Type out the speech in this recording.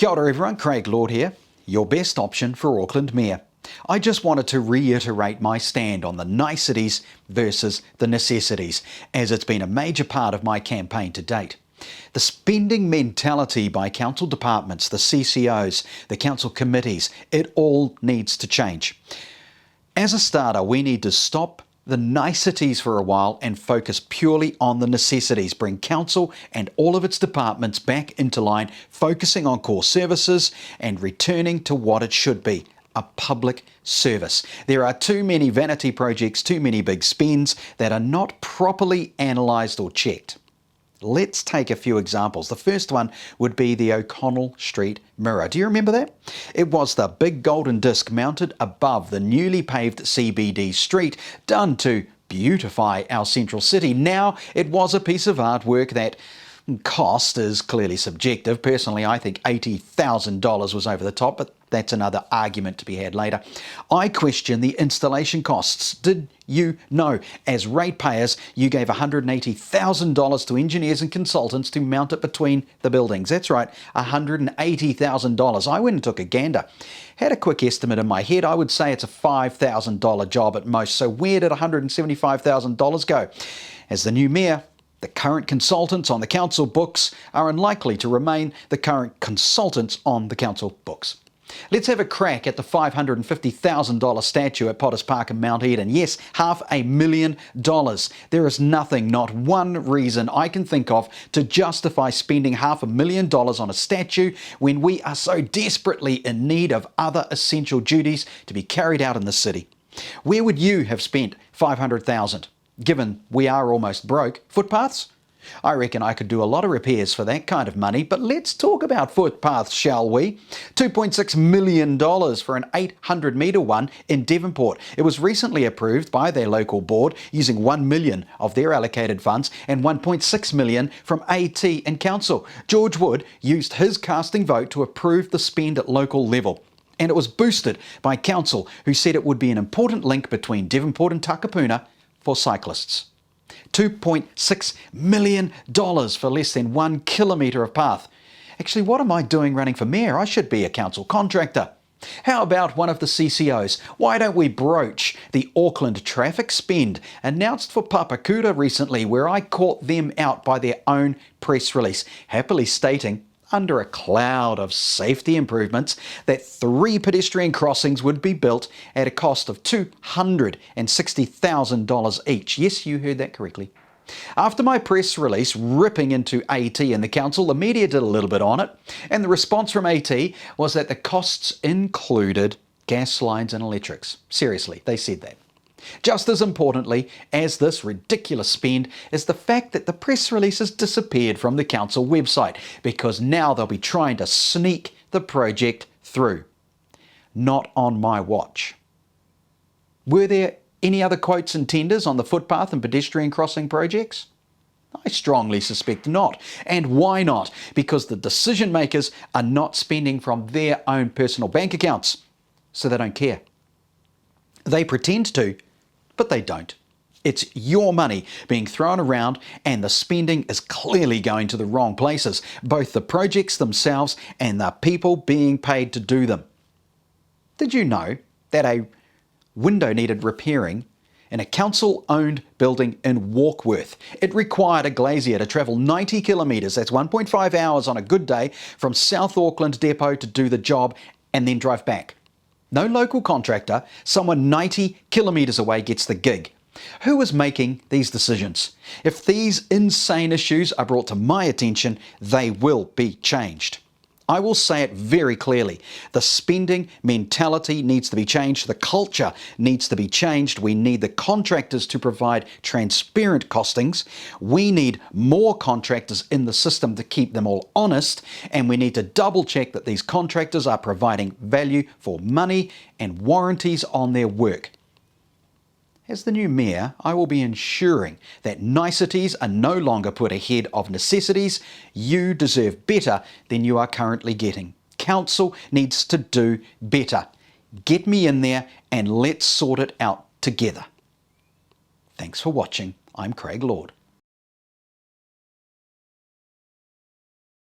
Kia ora everyone, Craig Lord here, your best option for Auckland Mayor. I just wanted to reiterate my stand on the niceties versus the necessities, as it's been a major part of my campaign to date. The spending mentality by council departments, the CCOs, the council committees, it all needs to change. As a starter, we need to stop the niceties for a while and focus purely on the necessities. Bring council and all of its departments back into line, focusing on core services and returning to what it should be, a public service. There are too many vanity projects, too many big spends that are not properly analysed or checked. Let's take a few examples. The first one would be the O'Connell Street mirror. Do you remember that? It was the big golden disc mounted above the newly paved CBD street, done to beautify our central city. Now, it was a piece of artwork that cost is clearly subjective. Personally, I think $80,000 was over the top, but that's another argument to be had later. I question the installation costs. Did you know, as ratepayers, you gave $180,000 to engineers and consultants to mount it between the buildings? That's right, $180,000. I went and took a gander. Had a quick estimate in my head. I would say it's a $5,000 job at most. So where did $175,000 go? As the new mayor, the current consultants on the council books are unlikely to remain the current consultants on the council books. Let's have a crack at the $550,000 statue at Potters Park in Mount Eden. Yes, $500,000. There is nothing, not one reason I can think of to justify spending $500,000 on a statue when we are so desperately in need of other essential duties to be carried out in the city. Where would you have spent $500,000? Given we are almost broke? Footpaths? I reckon I could do a lot of repairs for that kind of money, but let's talk about footpaths, shall we? $2.6 million for an 800-metre one in Devonport. It was recently approved by their local board using $1 million of their allocated funds and $1.6 million from AT and council. George Wood used his casting vote to approve the spend at local level. And it was boosted by council, who said it would be an important link between Devonport and Takapuna for cyclists. $2.6 million for less than 1 kilometre of path. Actually, what am I doing running for mayor? I should be a council contractor. How about one of the CCOs? Why don't we broach the Auckland traffic spend announced for Papakura recently, where I caught them out by their own press release, happily stating, under a cloud of safety improvements, that 3 pedestrian crossings would be built at a cost of $260,000 each. Yes, you heard that correctly. After my press release ripping into AT and the council, the media did a little bit on it, and the response from AT was that the costs included gas lines and electrics. Seriously, they said that. Just as importantly as this ridiculous spend is the fact that the press release has disappeared from the council website, because now they'll be trying to sneak the project through. Not on my watch. Were there any other quotes and tenders on the footpath and pedestrian crossing projects? I strongly suspect not. And why not? Because the decision makers are not spending from their own personal bank accounts, so they don't care. They pretend to, but they don't. It's your money being thrown around, and the spending is clearly going to the wrong places, both the projects themselves and the people being paid to do them. Did you know that a window needed repairing in a council-owned building in Warkworth? It required a glazier to travel 90 kilometres, that's 1.5 hours on a good day, from South Auckland depot to do the job and then drive back. No local contractor, someone 90 kilometres away gets the gig. Who is making these decisions? If these insane issues are brought to my attention, they will be changed. I will say it very clearly. The spending mentality needs to be changed. The culture needs to be changed. We need the contractors to provide transparent costings. We need more contractors in the system to keep them all honest. And we need to double check that these contractors are providing value for money and warranties on their work. As the new mayor, I will be ensuring that niceties are no longer put ahead of necessities. You deserve better than you are currently getting. Council needs to do better. Get me in there and let's sort it out together. Thanks for watching. I'm Craig Lord.